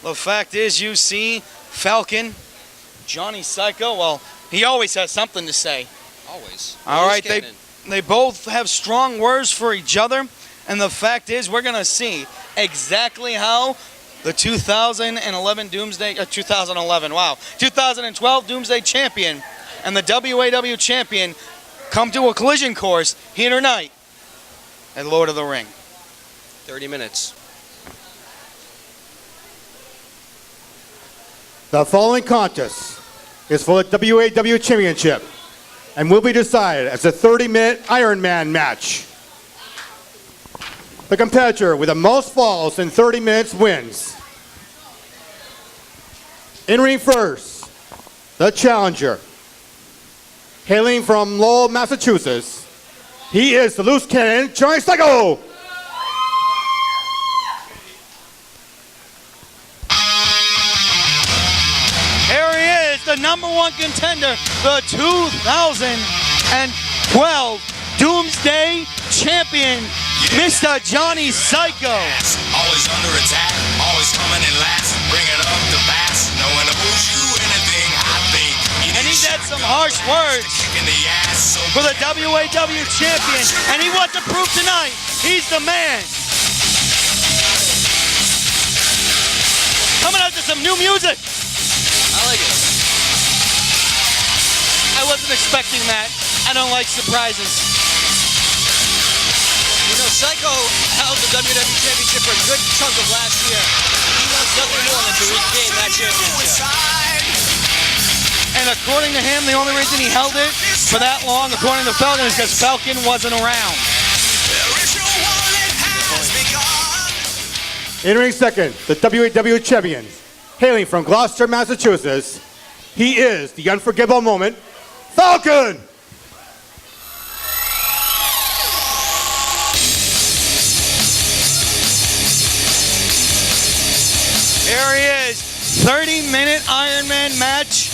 The fact is, you see Falcon, Johnny Psycho, well, he always has something to say. Always. All right, they both have strong words for each other, and the fact is, we're going to see exactly how the 2011 2012 Doomsday Champion and the WAW Champion come to a collision course here tonight at Lord of the Ring. 30 minutes. The following contest is for the WAW Championship and will be decided as a 30-minute Iron Man match. The competitor with the most falls in 30 minutes wins. In ring first, the challenger. Hailing from Lowell, Massachusetts, he is the loose cannon, Johnny Psycho. Here he is, the #1 contender, the 2012 Doomsday Champion, Mr. Johnny Psycho. Always under attack, always coming in last, bringing up the pass, no one owes you anything, I think. And he's had some harsh words for the WAW Champion, and he wants to prove tonight he's the man. Coming out to some new music. I like it. I wasn't expecting that. I don't like surprises. You know, Psycho held the WWE Championship for a good chunk of last year. He wants nothing more than to regain that championship. And according to him, the only reason he held it for that long, according to Falcon, is because Falcon wasn't around. Entering second, the WAW Champion. Hailing from Gloucester, Massachusetts, he is the unforgettable moment, Falcon! Here he is, 30-minute Iron Man match.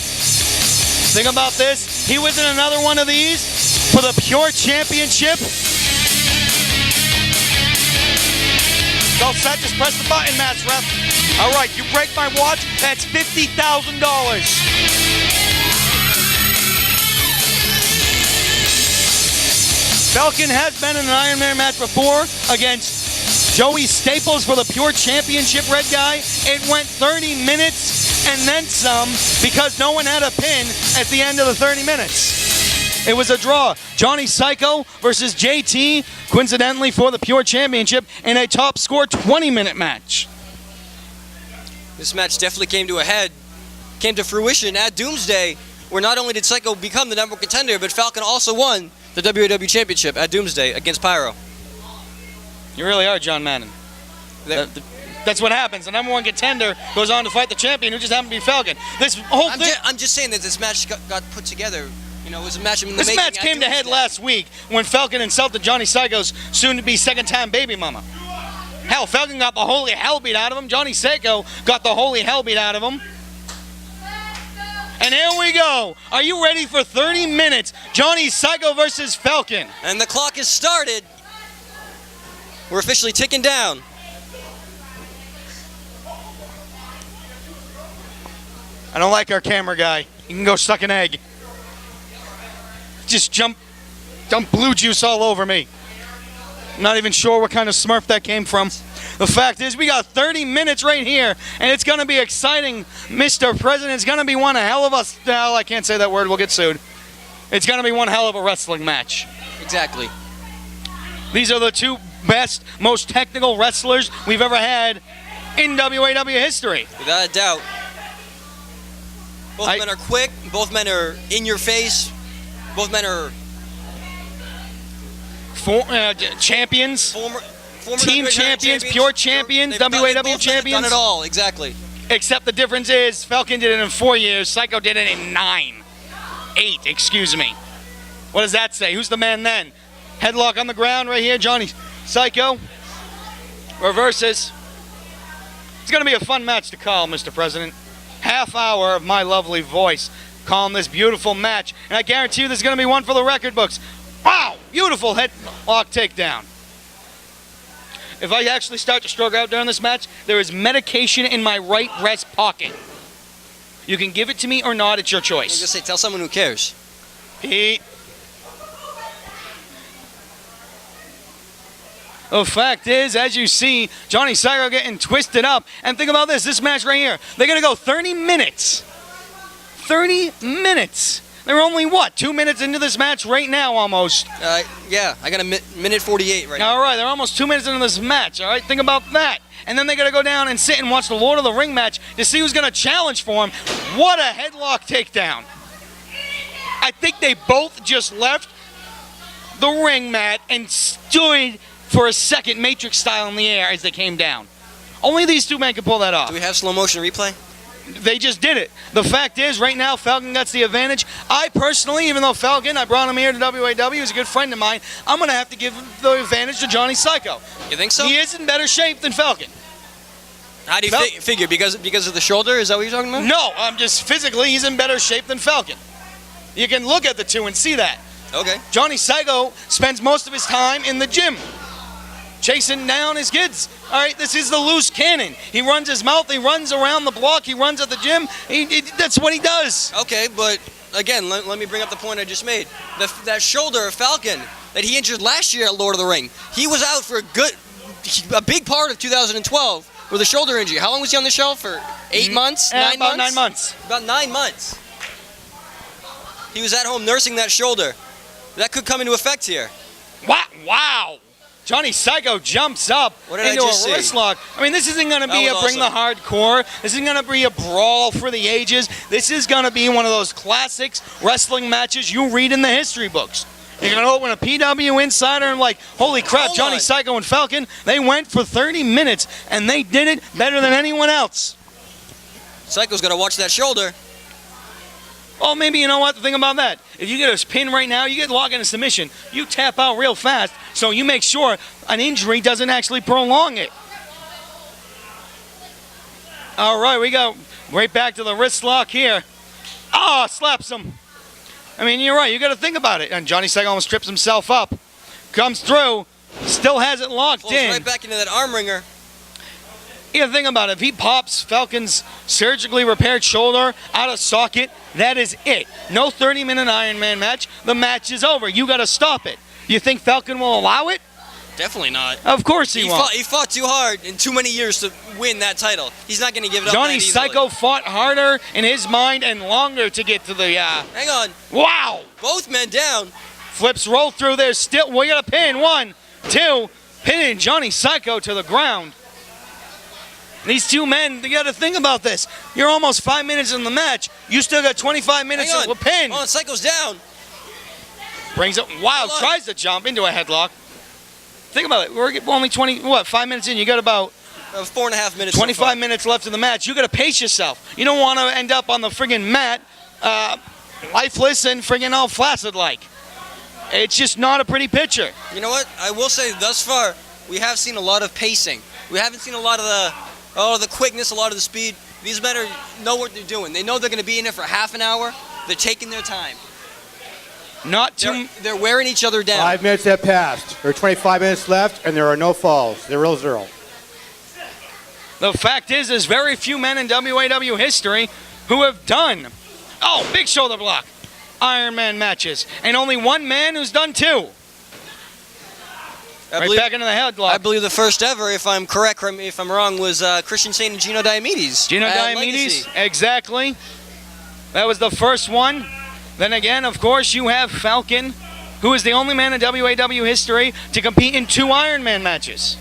Think about this. He was in another one of these for the Pure Championship. All set, just press the button, match ref. All right, you break my watch, that's $50,000. Falcon has been in an Iron Man match before against Joey Staples for the Pure Championship, red guy. It went 30 minutes and then some because no one had a pin at the end of the 30 minutes. It was a draw. Johnny Psycho versus JT, coincidentally for the Pure Championship, in a top score 20-minute match. This match definitely came to fruition at Doomsday, where not only did Psycho become the #1 contender, but Falcon also won the WAW Championship at Doomsday against Pyro. You really are John Madden. That's what happens. The #1 contender goes on to fight the champion, who just happened to be Falcon. This whole thing. I'm just saying that this match got put together. You know, it was a match in the This match came to head last week when Falcon insulted Johnny Psycho's soon-to-be second-time baby mama. Hell, Falcon got the holy hell beat out of him. Johnny Psycho got the holy hell beat out of him. And here we go. Are you ready for 30 minutes? Johnny Psycho versus Falcon. And the clock has started. We're officially ticking down. I don't like our camera guy. He can go suck an egg. Just dump blue juice all over me. I'm not even sure what kind of Smurf that came from. The fact is, we got 30 minutes right here, and it's going to be exciting. Mr. President, it's going to be one hell of a... Well, I can't say that word. We'll get sued. It's going to be one hell of a wrestling match. Exactly. These are the two best, most technical wrestlers we've ever had in WAW history. Without a doubt. Both men are quick. Both men are in your face. Both men are champions, former team champions, pure champions, WAW champions. Done it all, exactly. Except the difference is Falcon did it in 4 years, Psycho did it in 8, excuse me. What does that say? Who's the man then? Headlock on the ground right here, Johnny Psycho. Reverses. It's going to be a fun match to call, Mr. President. Half hour of my lovely voice calling this beautiful match. And I guarantee you there's going to be one for the record books. Wow! Beautiful headlock takedown. if I actually start to stroke out during this match, there is medication in my right breast pocket. You can give it to me or not. It's your I was gonna choice. say, tell someone who cares. Pete. The fact is, as you see, Johnny Psycho getting twisted up. And think about this match right here. They're going to go 30 minutes. 30 minutes. They're only, what, 2 minutes into this match right now almost. Yeah, I got a minute 48 right now. All right, they're almost 2 minutes into this match, all right? Think about that. And then they're going to go down and sit and watch the Lord of the Ring match to see who's going to challenge for him. What a headlock takedown. I think they both just left the ring mat and stood for a second Matrix style in the air as they came down. Only these two men can pull that off. Do we have slow motion replay? They just did it. The fact is, right now, Falcon gets the advantage. I personally, even though Falcon, I brought him here to WAW, he's a good friend of mine, I'm going to have to give the advantage to Johnny Psycho. You think so? He is in better shape than Falcon. How do you figure? Because of the shoulder? Is that what you're talking about? No, I'm just physically, he's in better shape than Falcon. You can look at the two and see that. Okay. Johnny Psycho spends most of his time in the gym, chasing down his kids. All right, this is the loose cannon. He runs his mouth, he runs around the block, he runs at the gym. That's what he does. Okay, but again, let me bring up the point I just made. That shoulder of Falcon that he injured last year at Lord of the Ring, he was out for a big part of 2012 with a shoulder injury. How long was he on the shelf for? 8 months? 9 about months? 9 months. About 9 months. He was at home nursing that shoulder. That could come into effect here. Wow. Johnny Psycho jumps up into a wrist lock. I mean, this isn't going to be a bring the hardcore. This isn't going to be a brawl for the ages. This is going to be one of those classics wrestling matches you read in the history books. You're going to open a PW Insider and like, holy crap, Johnny Psycho and Falcon, they went for 30 minutes and they did it better than anyone else. Psycho's got to watch that shoulder. Oh, maybe you know what? The thing about that, if you get a pin right now, you get locked in a submission, you tap out real fast, so you make sure an injury doesn't actually prolong it. All right, we go right back to the wrist lock here. Oh, slaps him. I mean, you're right. You got to think about it. And Johnny Psycho almost trips himself up. Comes through, still has it locked in. Right back into that arm wringer. You got to think about it. If he pops Falcon's surgically repaired shoulder out of socket, that is it. No 30-minute Iron Man match. The match is over. You got to stop it. You think Falcon will allow it? Definitely not. Of course he won't. He fought too hard in too many years to win that title. He's not going to give it up Johnny that easily. Psycho fought harder in his mind and longer to get to the... Hang on. Wow. Both men down. Flips roll through there still. We got a pin. 1, 2. Pinning Johnny Psycho to the ground. These two men, you got to think about this. You're almost 5 minutes in the match. You still got 25 minutes of a pin. Oh, Psycho's down. Brings it. Wow, tries to jump into a headlock. Think about it. We're only 5 minutes in. You got about 4.5 minutes. 25 minutes left in the match. You got to pace yourself. You don't want to end up on the friggin' mat lifeless and friggin' all flaccid like. It's just not a pretty picture. You know what? I will say thus far, we have seen a lot of pacing. We haven't seen a lot of the quickness, a lot of the speed. These men know what they're doing. They know they're going to be in it for half an hour. They're taking their time. They're wearing each other down. 5 minutes have passed. There are 25 minutes left, and there are no falls. 0-0. The fact is, there's very few men in WAW history who have done, big shoulder block, Iron Man matches. And only one man who's done 2. Back into the headlock. I believe the first ever, if I'm correct, if I'm wrong, was Christian Sane and Gino Diomedes. Gino Diomedes, exactly. That was the first one. Then again, of course, you have Falcon, who is the only man in WAW history to compete in 2 Iron Man matches.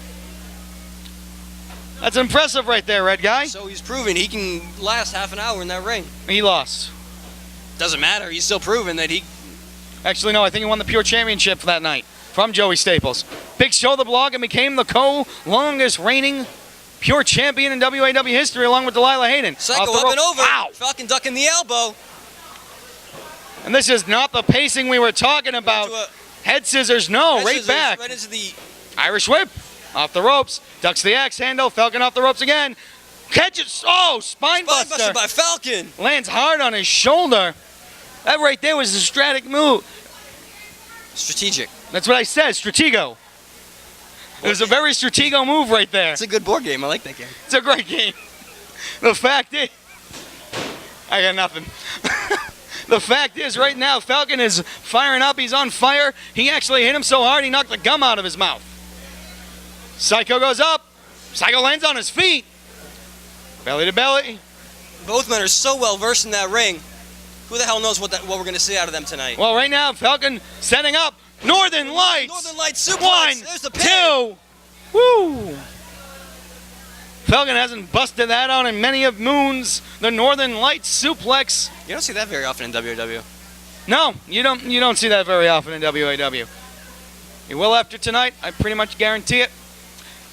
That's impressive right there, Red Guy. So he's proven he can last half an hour in that ring. He lost. Doesn't matter. He's still proven that he... Actually, no, I think he won the Pure Championship for that night from Joey Staples. Big shoulder block and became the longest reigning Pure Champion in WAW history along with Delilah Hayden. Psycho up and over. Wow. Falcon ducking the elbow. And this is not the pacing we were talking about. Head scissors, no, right back. Right into the Irish whip, off the ropes, ducks the axe handle, Falcon off the ropes again. Catches, spine buster by Falcon. Lands hard on his shoulder. That right there was a strategic move. Strategic. That's what I said, stratego. It was a very stratego move right there. It's a good board game. I like that game. It's a great game. The fact is, I got nothing. The fact is, right now, Falcon is firing up. He's on fire. He actually hit him so hard, he knocked the gum out of his mouth. Psycho goes up. Psycho lands on his feet. Belly to belly. Both men are so well versed in that ring. Who the hell knows what we're going to see out of them tonight? Well, right now, Falcon setting up. Northern Lights. Northern Lights suplex. 1, There's the pin. 2. Woo. Falcon hasn't busted that out in many of moons. The Northern Lights suplex. You don't see that very often in WW. No, you don't see that very often in WAW. You will after tonight. I pretty much guarantee it.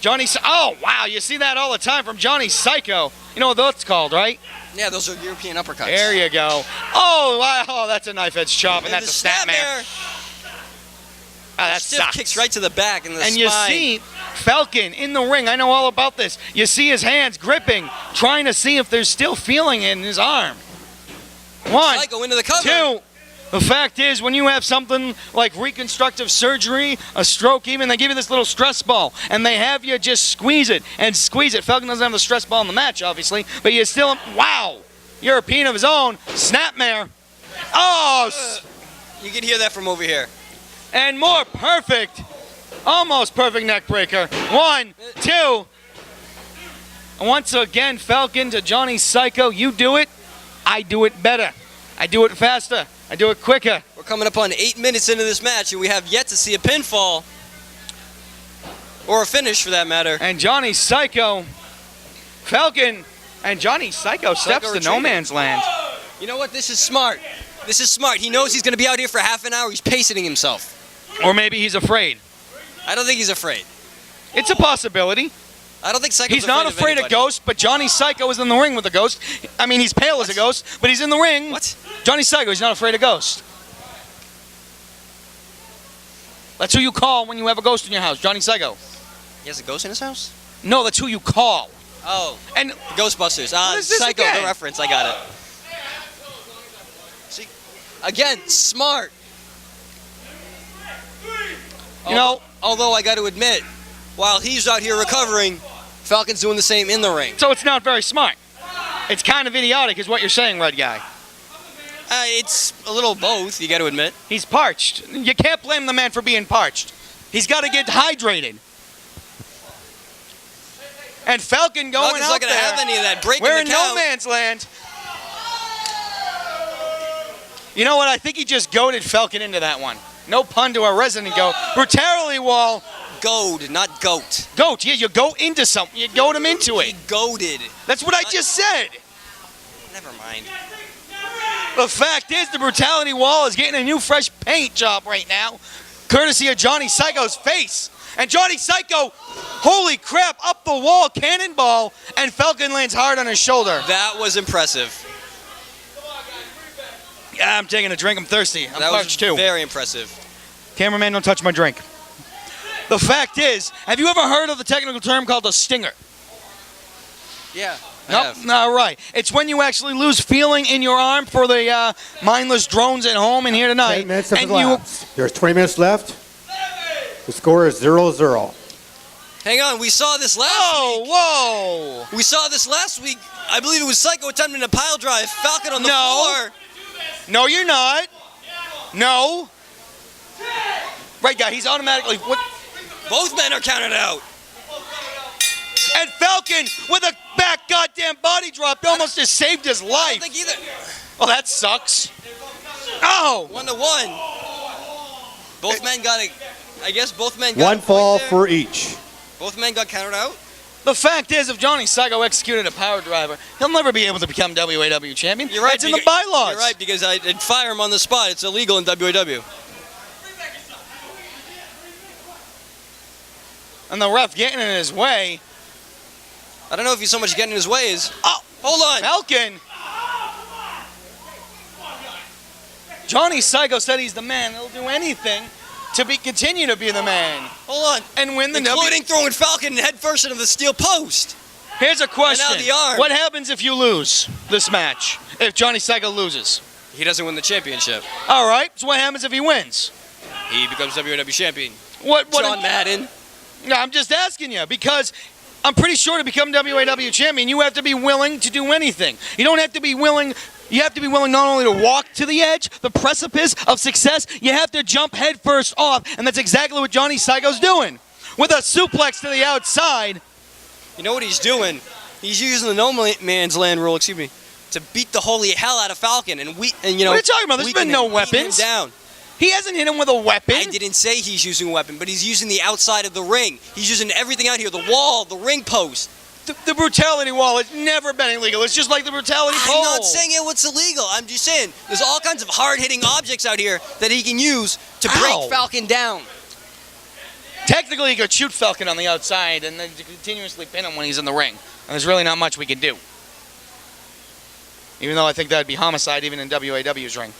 Oh wow, you see that all the time from Johnny Psycho. You know what that's called, right? Yeah, those are European uppercuts. There you go. Oh wow, that's a knife edge chop, and that's a snapmare. That Stiff sucks. kicks right to the back and the spine. And you see Falcon in the ring. I know all about this. You see his hands gripping, trying to see if there's still feeling in his arm. 1, Psycho into the cover. 2. The fact is, when you have something like reconstructive surgery, a stroke even, they give you this little stress ball, and they have you just squeeze it and squeeze it. Falcon doesn't have the stress ball in the match, obviously, but you still, wow, European of his own, snapmare. Oh, you can hear that from over here. and more perfect, almost perfect neck breaker. 1, 2. And once again, Falcon to Johnny Psycho. You do it, I do it better. I do it faster. I do it quicker. We're coming up on 8 minutes into this match, and we have yet to see a pinfall. Or a finish, for that matter. And Johnny Psycho, Falcon, and Johnny Psycho steps to no retreating. man's land. You know what? This is smart. This is smart. He knows he's going to be out here for half an hour. He's pacing himself. Or maybe he's afraid. I don't think he's afraid. It's a possibility. I don't think Psycho's He's not afraid of anybody. ghosts, but Johnny Psycho is in the ring with a ghost. I mean, he's pale as a ghost, but he's in the ring. What? Johnny Psycho, he's not afraid of ghosts. That's who you call when you have a ghost in your house, Johnny Psycho. He has a ghost in his house? No, that's who you call. Oh, And Ghostbusters. What is this Psycho, again? the reference. I got it. See, again, smart. You know, Although I got to admit, while he's out here recovering, Falcon's doing the same in the ring. so it's not very smart. It's kind of idiotic is what you're saying, Red Guy. It's a little both, you got to admit. He's parched. You can't blame the man for being parched. He's got to get hydrated. And Falcon going Falcon's out not going to there. have any of that. Breaking We're the in count. no man's land. You know what? I think he just goaded Falcon into that one. No pun to our resident goat. Brutality wall. Goad, not goat. Goat. Yeah, you go into something. You goad him into He it. goaded. That's what I just said. Never mind. The fact is, the brutality wall is getting a new fresh paint job right now, courtesy of Johnny Psycho's face. And Johnny Psycho, holy crap, up the wall, cannonball, and Falcon lands hard on his shoulder. That was impressive. Yeah, I'm taking a drink. I'm thirsty. I'm That was parched too. very impressive. Cameraman, don't touch my drink. The fact is, have you ever heard of the technical term called a stinger? Yeah. Nope. All right. It's when you actually lose feeling in your arm for the mindless drones at home and here tonight. 10 minutes of and the lapse. There's 20 minutes left. The score is 0-0. Hang on, we saw this last week. Whoa! We saw this last week. I believe it was Psycho attempting a pile drive. Falcon on the No. floor. No, you're not. No. Right, guy. He's automatically. What? Both men are counted out. And Falcon with a back goddamn body drop almost just saved his I life. don't think either. Well, that sucks. Oh! 1-1. Both men got a. I guess both men got One a point fall there. for each. Both men got counted out. The fact is, if Johnny Psycho executed a power driver, he'll never be able to become WAW champion. You're right. It's in the bylaws. You're right, because I'd fire him on the spot. It's illegal in WAW. And the ref getting in his way. I don't know if he's so much getting in his way as. Oh, Hold on. Falcon. Johnny Psycho said he's the man. He'll do anything to continue to be the man Hold on. and win the Including throwing Falcon head first into the steel post. Here's a question. And now the arm. What happens if you lose this match? If Johnny Psycho loses? He doesn't win the championship. All right. So what happens if he wins? He becomes WAW champion. What? John Madden. No, I'm just asking you because I'm pretty sure to become WAW champion, you have to be willing to do anything. You don't have to be willing. You have to be willing not only to walk to the edge, the precipice of success, you have to jump headfirst off, and that's exactly what Johnny Psycho's doing. With a suplex to the outside. You know what he's doing? He's using the no man's land rule, excuse me, to beat the holy hell out of Falcon, and what are you talking about? There's been no weapons. Down. He hasn't hit him with a weapon. I didn't say he's using a weapon, but he's using the outside of the ring. He's using everything out here, the wall, the ring post. The brutality wall has never been illegal. It's just like the brutality pole. I'm not saying it was illegal. I'm just saying there's all kinds of hard-hitting objects out here that he can use to break Falcon down. Technically, he could shoot Falcon on the outside and then continuously pin him when he's in the ring. And there's really not much we can do. Even though I think that would be homicide even in WAW's ring.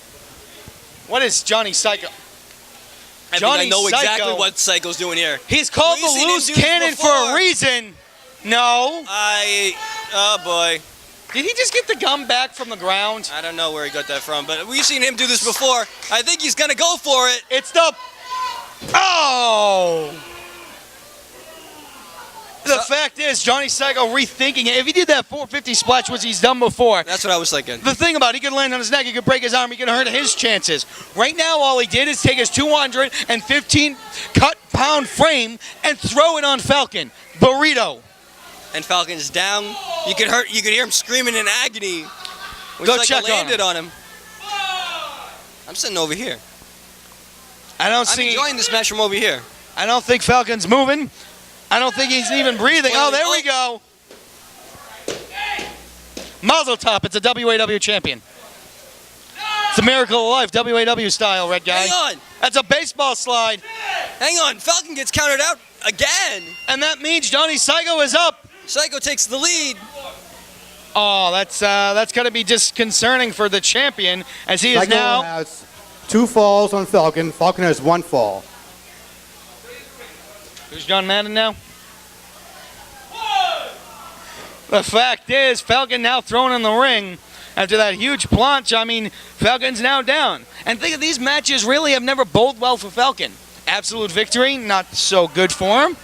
What is Johnny Psycho? I know exactly what Psycho's doing here. He's called the loose cannon for a reason. No. Oh boy. Did he just get the gum back from the ground? I don't know where he got that from, but we've seen him do this before. I think he's gonna go for it. It's the... Oh! The fact is, Johnny Psycho rethinking it. If he did that 450 splash, which he's done before. That's what I was thinking. The thing about it, he could land on his neck, he could break his arm, he could hurt his chances. Right now, all he did is take his 215 cut-pound frame and throw it on Falcon. Burrito. And Falcon's down. You could hear him screaming in agony. Go check landed on him. I'm sitting over here. I'm enjoying this match from over here. I don't think Falcon's moving. I don't think he's even breathing. Oh, there we go. Mazel tov, it's a WAW champion. It's a miracle of life, WAW style, red guy. Hang on. That's a baseball slide. Hang on, Falcon gets countered out again. And that means Johnny Psycho is up. Psycho takes the lead. Oh, that's going to be disconcerting for the champion as he is now... has 2 falls on Falcon. Falcon has 1 fall. Who's John Madden now? The fact is, Falcon now thrown in the ring after that huge planche. I mean, Falcon's now down. And think of these matches really have never bode well for Falcon. Absolute victory, not so good for him.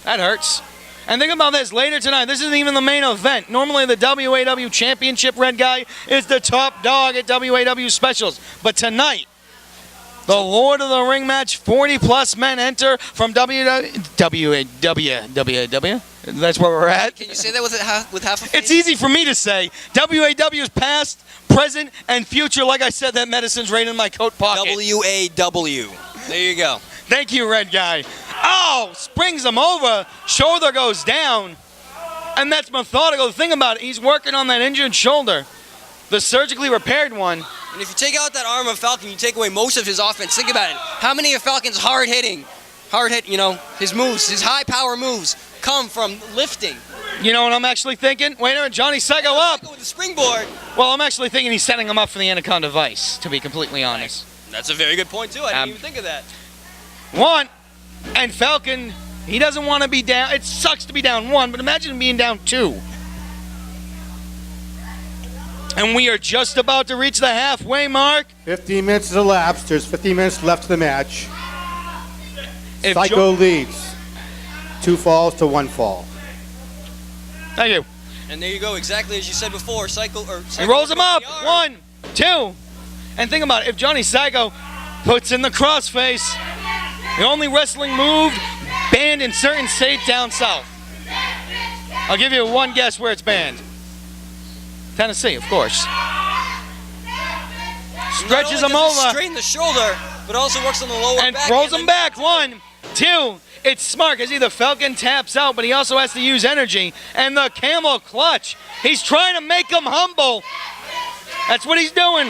That hurts. And think about this, later tonight, this isn't even the main event. Normally the WAW Championship red guy is the top dog at WAW Specials. But tonight, the Lord of the Ring match, 40-plus men enter from WAW. That's where we're at. Can you say that with half a face? It's easy for me to say. WAW's past, present, and future. Like I said, that medicine's right in my coat pocket. WAW. There you go. Thank you, red guy. Oh, springs him over. Shoulder goes down. And that's methodical. The thing about it, he's working on that injured shoulder. The surgically repaired one. And if you take out that arm of Falcon, you take away most of his offense. Think about it. How many of Falcon's his moves, his high-power moves, come from lifting? You know what I'm actually thinking? Wait a minute, Johnny Psycho up. With the springboard. Well, I'm actually thinking he's setting him up for the Anaconda Vice, to be completely honest. That's a very good point, too. I didn't even think of that. 1, and Falcon, he doesn't want to be down. It sucks to be down 1, but imagine him being down 2. And we are just about to reach the halfway mark. 15 minutes has elapsed. There's 15 minutes left to the match. Psycho leads. 2 falls to 1 fall. Thank you. And there you go, exactly as you said before. Psycho he rolls him up. 1, 2. And think about it. If Johnny Psycho puts in the crossface, the only wrestling move banned in certain states down south. I'll give you one guess where it's banned. Tennessee, of course. Stretches him over. Straighten the shoulder, but also works on the lower and back. Throws him back. 1, 2. It's smart because either Falcon taps out, but he also has to use energy. And the camel clutch. He's trying to make him humble. That's what he's doing.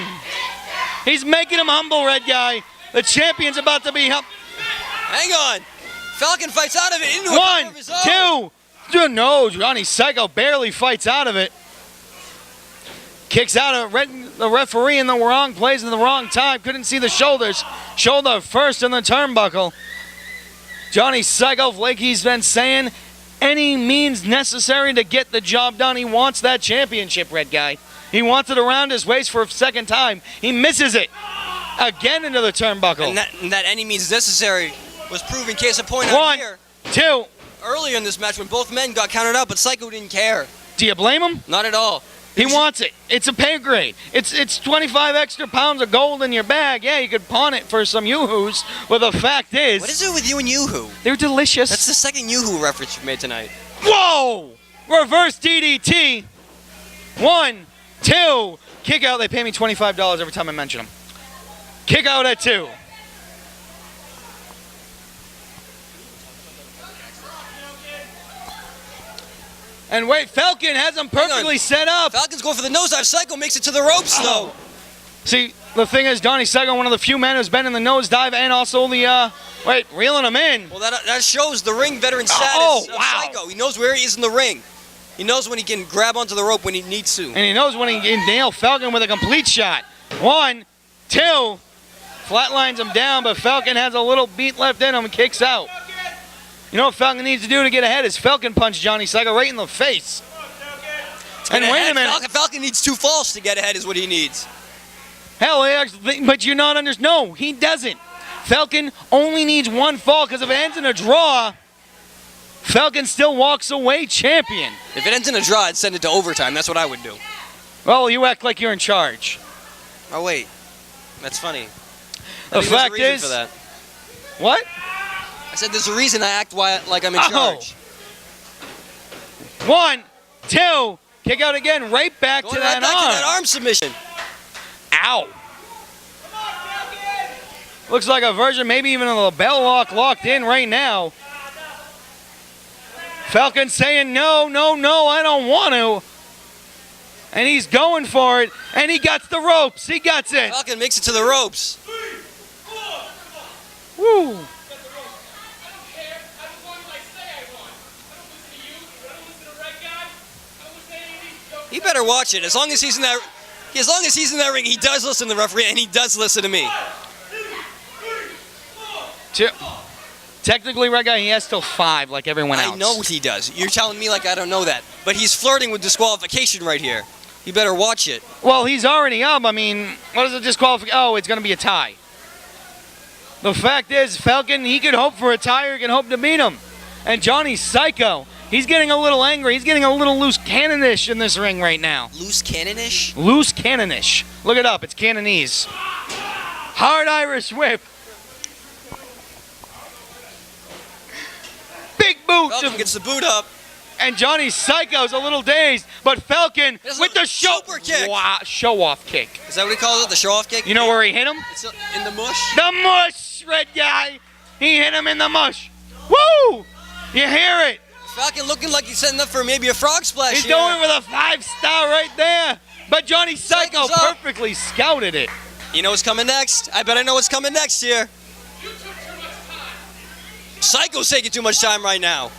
He's making him humble, red guy. The champion's about to be humble. Hang on. Falcon fights out of it into a power of his own. 2. No, Johnny Psycho barely fights out of it. Kicks out the referee in the wrong place at the wrong time. Couldn't see the shoulders. Shoulder first in the turnbuckle. Johnny Psycho, like he's been saying, any means necessary to get the job done. He wants that championship, red guy. He wants it around his waist for a second time. He misses it. again into the turnbuckle. And that any means necessary was proven case in point out One, here. two. Earlier in this match when both men got counted out, but Psycho didn't care. Do you blame him? Not at all. He wants it. It's a pay grade. It's 25 extra pounds of gold in your bag. Yeah, you could pawn it for some yoo-hoos, but the fact is... What is it with you and Yoo-Hoo? They're delicious. That's the second Yoo-Hoo reference you've made tonight. Whoa! Reverse DDT. 1, 2. Kick out. They pay me $25 every time I mention them. Kick out at 2. And wait, Falcon has him perfectly set up. Falcon's going for the nosedive. Psycho makes it to the ropes, though. See, the thing is, Donnie Psycho, one of the few men who's been in the nosedive and also the, reeling him in. Well, that shows the ring veteran status of Psycho. He knows where he is in the ring. He knows when he can grab onto the rope when he needs to. And he knows when he can nail Falcon with a complete shot. 1, 2. Flatlines him down, but Falcon has a little beat left in him and kicks out. You know what Falcon needs to do to get ahead is Falcon punch Johnny Psycho right in the face. And wait a minute. Falcon needs 2 falls to get ahead is what he needs. Hell, but you're not no, he doesn't. Falcon only needs 1 fall because if it ends in a draw, Falcon still walks away champion. If it ends in a draw, I'd send it to overtime. That's what I would do. Well, you act like you're in charge. Oh, wait. That's funny. The fact is... For that. What? I said there's a reason I act like I'm in charge. 1, 2. Kick out again. Right back to that back arm. to that arm submission. Ow. Looks like a version, maybe even of the bell lock locked in right now. Falcon saying, no, I don't want to. And he's going for it, and he gets the ropes. He gets it. Falcon makes it to the ropes. Woo. He better watch it. As long as he's in that ring, he does listen to the referee, and he does listen to me. Technically, Red Guy, he has till 5 like everyone else. I know he does. You're telling me like I don't know that. But he's flirting with disqualification right here. You better watch it. Well, he's already up. I mean, what is a disqualification? Oh, it's going to be a tie. The fact is, Falcon, he could hope for a tie or he can hope to beat him. And Johnny Psycho, he's getting a little angry. He's getting a little loose cannonish in this ring right now. Loose cannonish? Loose cannonish. Look it up. It's Cannonese. Hard Irish whip. Big boot. Falcon gets the boot up. And Johnny Psycho's a little dazed, but Falcon with the super kick. Wow, show-off kick. Is that what he calls it? The show-off kick? You know where he hit him? It's in the mush? The mush, Red Guy. He hit him in the mush. Woo! You hear it. Falcon looking like he's setting up for maybe a frog splash. He's here. going with a 5-star right there. But Johnny Psycho perfectly scouted it. You know what's coming next? I bet I know what's coming next here. Psycho's taking too much time right now.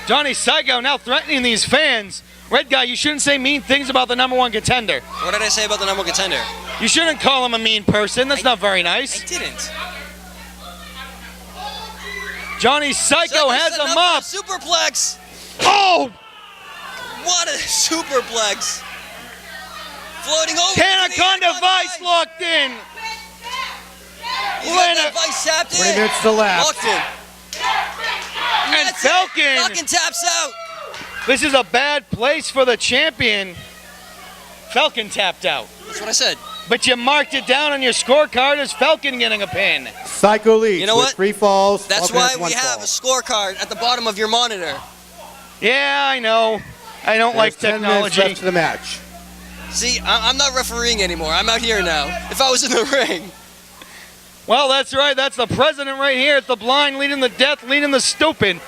Johnny Psycho now threatening these fans. Red Guy, you shouldn't say mean things about the #1 contender. What did I say about the #1 contender? You shouldn't call him a mean person. That's not very nice. I didn't. Johnny Psycho has him up. Superplex. Oh! What a superplex. Floating over. Anaconda Vice locked in. He's got that Vice tapped in. 20 minutes to left. Locked in. And Falcon. Falcon taps out. This is a bad place for the champion. Falcon tapped out. That's what I said. But you marked it down on your scorecard as Falcon getting a pin. Psycho leads You know with what? 3 falls. That's Falcon why has 1 we have fall. a scorecard at the bottom of your monitor. Yeah, I know. I don't like There's 10 technology. minutes left to the match. See, I'm not refereeing anymore. I'm out here now. If I was in the ring. Well, that's right. That's the president right here. It's the blind leading the deaf, leading the stupid.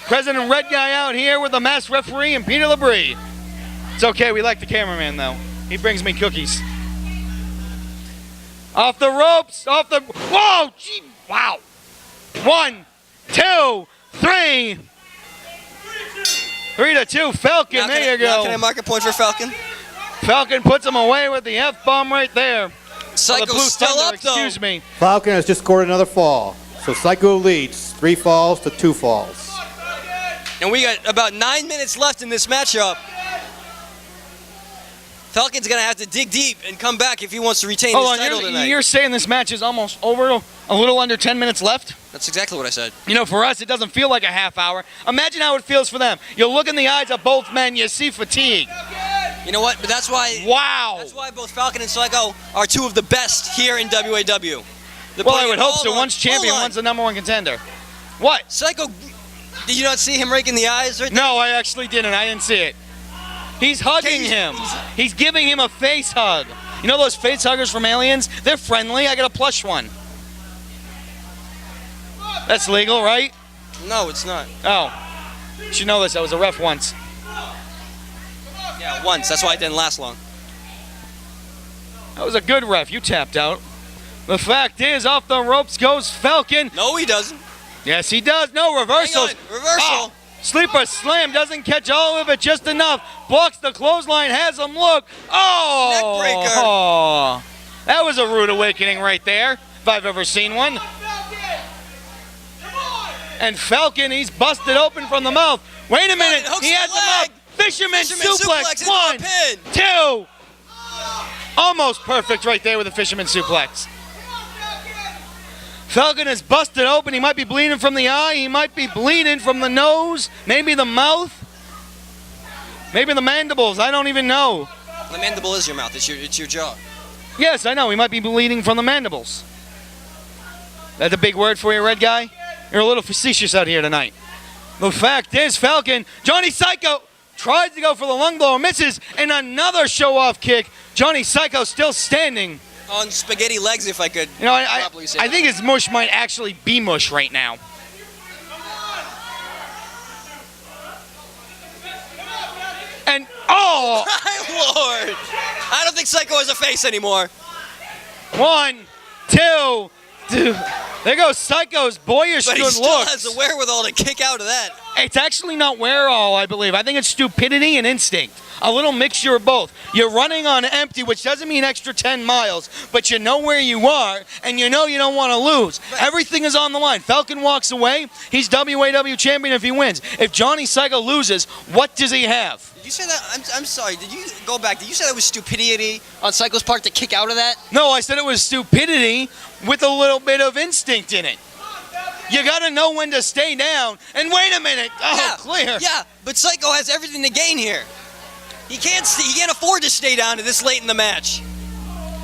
President Red Guy out here with the masked referee and Peter Labrie. It's okay. We like the cameraman, though. He brings me cookies. Off the ropes. Off the... Whoa! Gee, wow. 1, 2, 3. 3-2. Falcon. There you go. Now can I mark a point for Falcon? Falcon puts him away with the F-bomb right there. Psycho's the Blue still Thunder, up, though. excuse me. Falcon has just scored another fall. So Psycho leads 3 falls to 2 falls. And we got about 9 minutes left in this matchup. Falcon's going to have to dig deep and come back if he wants to retain Hold his on, title tonight. you're saying this match is almost over, a little under 10 minutes left? That's exactly what I said. You know, for us, it doesn't feel like a half hour. Imagine how it feels for them. You look in the eyes of both men, you see fatigue. You know what? But that's why. Wow. That's why both Falcon and Psycho are two of the best here in WAW. Well, I would hope so. One's champion, one's the #1 contender. What? Psycho, did you not see him raking the eyes right there? No, I actually didn't. I didn't see it. He's hugging him. He's giving him a face hug. You know those face huggers from Aliens? They're friendly. I got a plush one. That's legal, right? No, it's not. Oh. You should know this. I was a ref once. Yeah, once. That's why it didn't last long. That was a good ref. You tapped out. The fact is, off the ropes goes Falcon. No, he doesn't. Yes, he does. No reversals. Hang on. Reversal. Oh. Sleeper slam, doesn't catch all of it just enough. Blocks the clothesline, has him look. Oh! Neckbreaker. Oh. That was a rude awakening right there, if I've ever seen one. And Falcon, he's busted open from the mouth. Wait a minute, he has him up. Fisherman suplex. 1, 2. Almost perfect right there with a fisherman suplex. Falcon is busted open. He might be bleeding from the eye. He might be bleeding from the nose. Maybe the mouth. Maybe the mandibles. I don't even know. The mandible is your mouth. It's your jaw. Yes, I know. He might be bleeding from the mandibles. That's a big word for you, red guy? You're a little facetious out here tonight. The fact is, Falcon, Johnny Psycho tries to go for the lung blow, misses, and another show-off kick. Johnny Psycho still standing. On spaghetti legs, if I could. You know, I properly say think that. his mush might actually be mush right now. And, oh! My lord! I don't think Psycho has a face anymore. 1, 2. There goes Psycho's boyish But good he still looks. has the wherewithal to kick out of that. It's actually not wherewithal, I believe. I think it's stupidity and instinct. A little mixture of both. You're running on empty, which doesn't mean extra 10 miles, but you know where you are, and you know you don't want to lose. Everything is on the line. Falcon walks away. He's WAW champion if he wins. If Johnny Psycho loses, what does he have? Did you say that? I'm sorry. Did you go back? Did you say that was stupidity on Psycho's part to kick out of that? No, I said it was stupidity with a little bit of instinct in it. You got to know when to stay down. And wait a minute. Oh, Yeah, clear. Yeah, but Psycho has everything to gain here. He can't afford to stay down to this late in the match.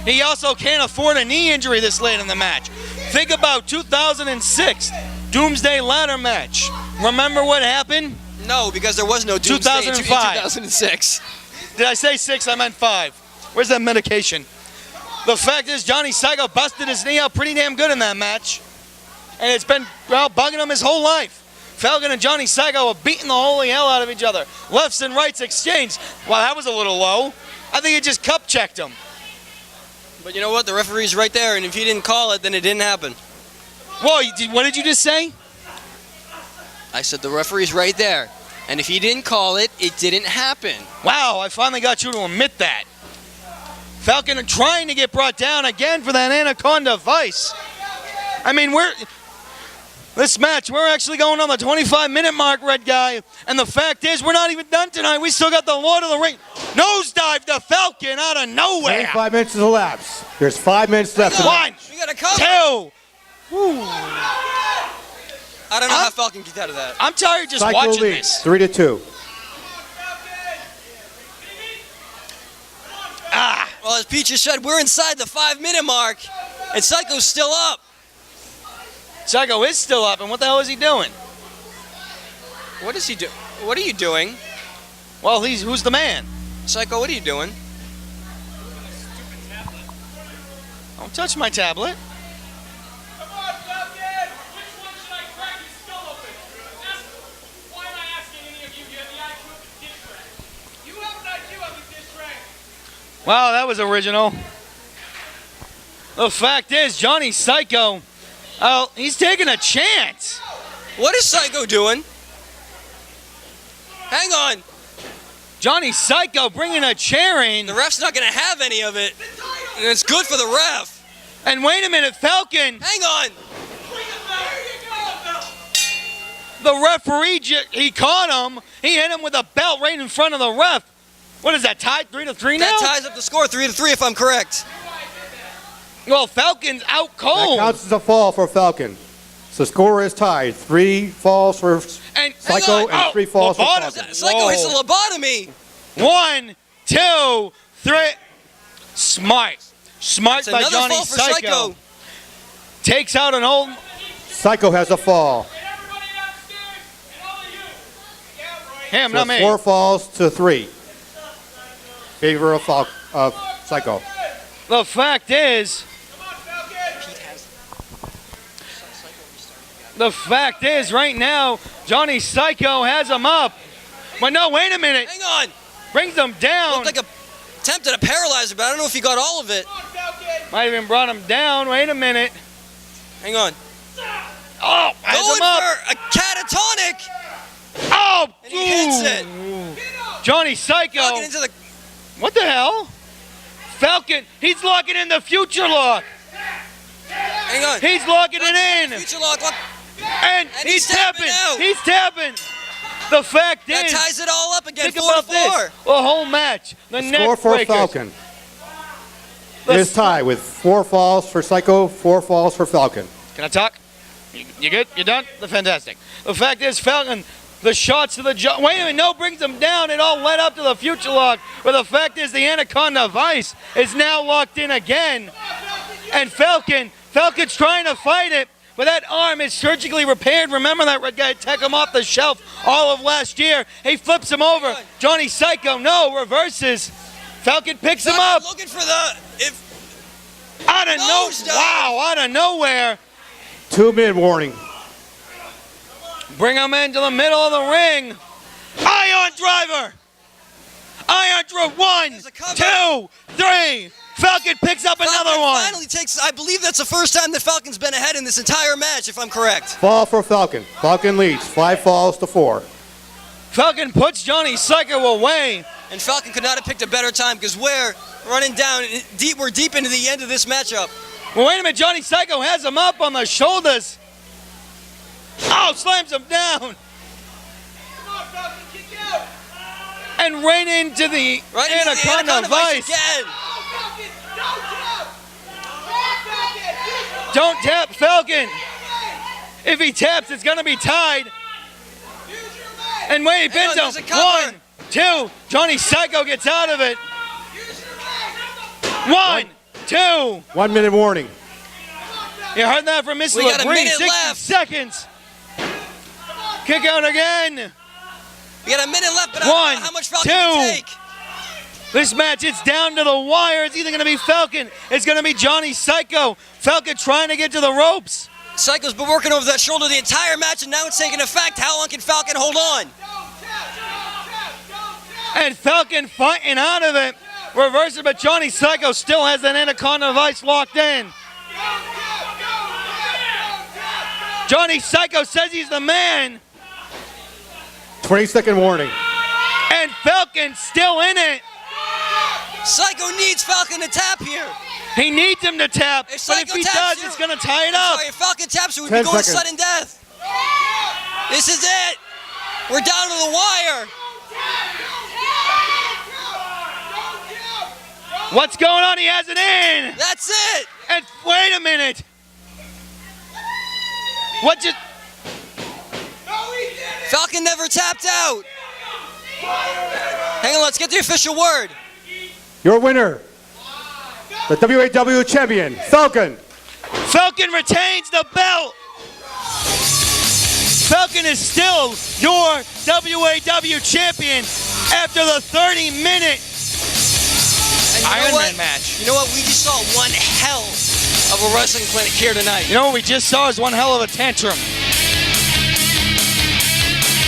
He also can't afford a knee injury this late in the match. Think about 2006 Doomsday ladder match. Remember what happened? No, because there was no Doomsday in 2005. 2006. Did I say 6? I meant 5. Where's that medication? The fact is, Johnny Psycho busted his knee out pretty damn good in that match. And it's been, well, bugging him his whole life. Falcon and Johnny Psycho are beating the holy hell out of each other. Lefts and rights exchanged. Well, that was a little low. I think he just cup checked him. But you know what? The referee's right there, and if he didn't call it, then it didn't happen. Whoa, what did you just say? I said the referee's right there, and if he didn't call it, it didn't happen. Wow, I finally got you to admit that. Falcon trying to get brought down again for that Anaconda Vice. I mean, this match, we're actually going on the 25-minute mark, red guy. And the fact is, we're not even done tonight. We still got the Lord of the Ring. Nosedive to Falcon out of nowhere. 25 minutes to elapse. There's 5 minutes left. in the 1, We got a cover. 2. I don't know how Falcon gets out of that. I'm tired just Psycho watching leads, this. 3-2. Well, as Pete just said, we're inside the 5-minute mark, and Psycho's still up. Psycho is still up, and what the hell is he doing? What is he doing? What are you doing? Well, who's the man? Psycho, what are you doing? Don't touch my tablet. Come on, Falcon! Which one should I crack his skull open? Why am I asking any of you? You have the IQ of the dish rag. You have an IQ of the dish rag. Wow, that was original. The fact is, Johnny Psycho, he's taking a chance. What is Psycho doing? Hang on. Johnny Psycho bringing a chair in. The ref's not going to have any of it, and it's good for the ref. And wait a minute, Falcon, Hang on. the referee, he caught him. He hit him with a belt right in front of the ref. What is that, tied 3-3 now? That ties up the score 3-3 if I'm correct. Well, Falcon's out That cold. counts as a fall for Falcon. So score is tied. 3 falls for And Psycho hang on. and 3 falls for lobotomy. Falcon. Psycho hits Whoa. a lobotomy. 1, 2, 3. Smart. Smart It's by another Johnny fall for Psycho. Psycho. Takes out an old... Psycho has a fall. And everybody downstairs, and all of you. Yeah, right. Him, So not me. 4 falls to 3. Favor of Psycho. The fact is... Come on, Falcon. The fact is, right now, Johnny Psycho has him up. But no, wait a minute. Hang on. Brings him down. Looked like a attempted a paralyzer, but I don't know if he got all of it. Come on, Falcon. Might have even brought him down. Wait a minute. Hang on. Oh, has Going him up. for a catatonic. Oh, And he hits it. Johnny Psycho. Falcon into the. What the hell? Falcon, he's locking in the future lock. Hang on. He's locking it in. Future lock. Look. And And he's he's tapping tapping. out. He's tapping. The fact That is, ties it all up again. think 4 about to 4. this. The whole match. The Score neck for breakers. Falcon The- is tied with 4 falls for Psycho, 4 falls for Falcon. Can I talk? You good? You done? Fantastic. The fact is, Falcon, the shots to the jaw. Wait a minute, no, brings him down. It all led up to the future lock. But the fact is, the Anaconda Vice is now locked in again. And Falcon's trying to fight it. But that arm is surgically repaired. Remember that red guy took him off the shelf all of last year. He flips him over. Johnny Psycho, no, reverses. Falcon picks him up. Looking for the. Out of Nosedive. out of nowhere. 2-minute warning. Bring him into the middle of the ring. Iron driver. Iron driver. 1, There's a cover. 2, 3. Falcon picks up another Falcon one. finally takes. I believe that's the first time that Falcon's been ahead in this entire match, if I'm correct. Fall for Falcon. Falcon leads. 5 falls to 4. Falcon puts Johnny Psycho away. And Falcon could not have picked a better time because we're running down deep. We're deep into the end of this matchup. Well, wait a minute. Johnny Psycho has him up on the shoulders. Oh, slams him down. Come on, Falcon. Kick out. And right into the Right into the Anaconda Vice. again. Oh, Falcon. Don't tap. Falcon. Don't tap Falcon. If he taps, it's going to be tied. Use your leg. And wait, he Hang pins on, him. there's a cover. 1, 2. Johnny Psycho gets out of it. Use your leg. 1, 2. 1 minute warning. You heard that from Mr. We got a LeGree. minute 60 left. seconds. Kick out again. We got a minute left, but I don't know 1, how much Falcon can 2. take. This match, it's down to the wire. It's either going to be Falcon. It's going to be Johnny Psycho. Falcon trying to get to the ropes. Psycho's been working over that shoulder the entire match, and now it's taking effect. How long can Falcon hold on? Don't tap. Don't tap. Don't tap. And Falcon fighting out of it. Reverses, but Johnny Psycho still has that Anaconda Vice locked in. Don't tap. Don't tap. Johnny Psycho says he's the man. 20-second warning. And Falcon's still in it. Psycho needs Falcon to tap here. He needs him to tap. If But if Psycho he taps does, you- it's going to tie it I'm up. sorry, if Falcon taps, we would 10 be going to seconds. sudden death. This is it. We're down to the wire. What's going on? He has it in. That's it. And wait a minute. What just... Falcon never tapped out. Hang on, let's get the official word. Your winner, the WAW champion, Falcon. Falcon retains the belt. Falcon is still your WAW champion after the 30-minute And you know Iron what? Man match. You know what? We just saw one hell of a wrestling clinic here tonight. You know what we just saw is one hell of a tantrum.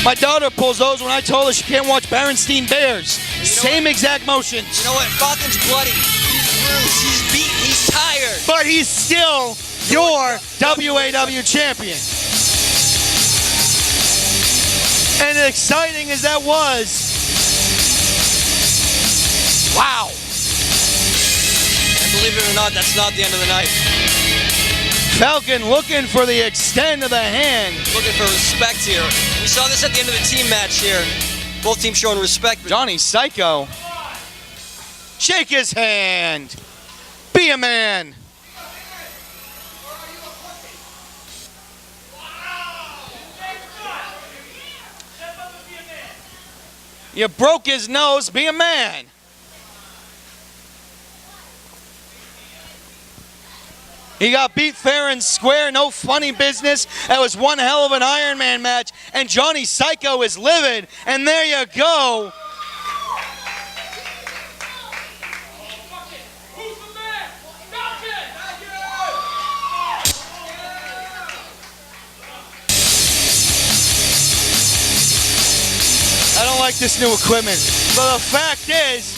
My daughter pulls those when I told her she can't watch Berenstein Bears. Same exact motions. You know what? Falcon's bloody. He's bruised. He's beaten. He's tired. But he's still your WAW champion. And exciting as that was, wow. And believe it or not, that's not the end of the night. Falcon looking for the extend of the hand. Looking for respect here. We saw this at the end of the team match here. Both teams showing respect. But Johnny Psycho Shake his hand. Be a man. You broke his nose. Be a man. He got beat fair and square. No funny business. That was one hell of an Iron Man match. And Johnny Psycho is livid. And there you go. Who's the man? Falcon! I don't like this new equipment. But the fact is...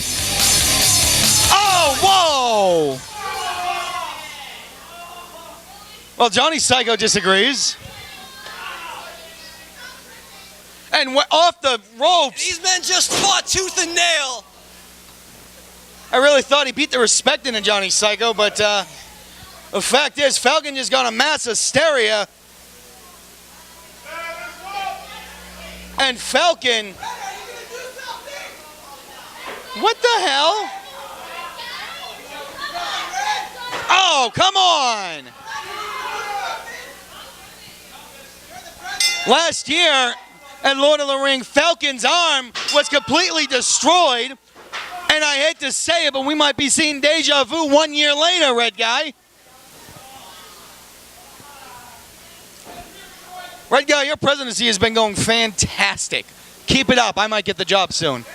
Oh, whoa! Well, Johnny Psycho disagrees. And off the ropes. These men just fought tooth and nail. I really thought he beat the respect into Johnny Psycho, but the fact is, Falcon just got a mass hysteria. And Falcon... What the hell? Oh, come on! Last year at Lord of the Ring, Falcon's arm was completely destroyed. And I hate to say it, but we might be seeing deja vu 1 year later, Red Guy. Red Guy, your presidency has been going fantastic. Keep it up. I might get the job soon.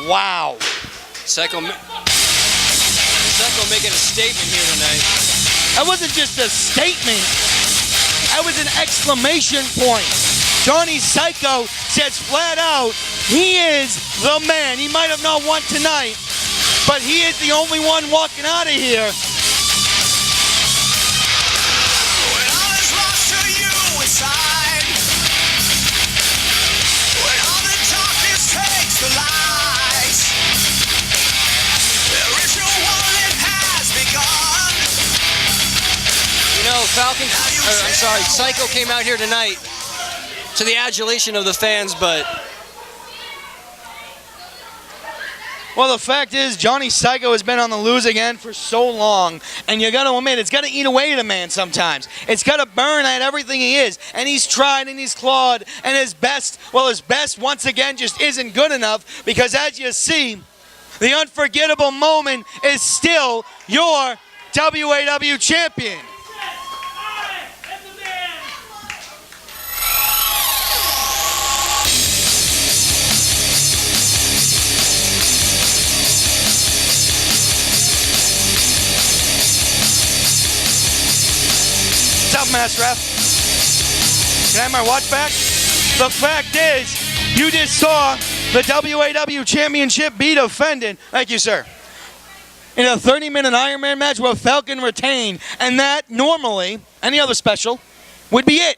Wow. Psycho making a statement here tonight. That wasn't just a statement. That was an exclamation point. Johnny Psycho says flat out, he is the man. He might have not won tonight, but he is the only one walking out of here. When all is lost to you inside, when all the darkness takes the light, there is no one that has begun. You know, Psycho came out here tonight to the adulation of the fans, but... Well, the fact is, Johnny Psycho has been on the lose again for so long, and you gotta admit, it's gotta eat away at a man sometimes. It's gotta burn at everything he is, and he's tried and he's clawed, and his best once again just isn't good enough, because as you see, the unforgettable moment is still your WAW champion. What's up, Master Ref? Can I have my watch back? The fact is, you just saw the WAW Championship be defended. Thank you, sir. In a 30-minute Iron Man match where Falcon retained, and that normally, any other special, would be it.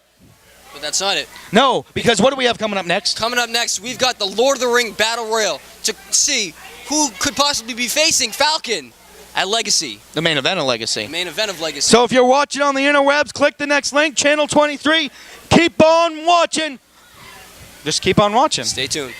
But that's not it. No, because what do we have coming up next? Coming up next, we've got the Lord of the Ring Battle Royal to see who could possibly be facing Falcon at Legacy. The main event of Legacy. Main event of Legacy. So if you're watching on the interwebs, click the next link, channel 23. Keep on watching. Just keep on watching. Stay tuned.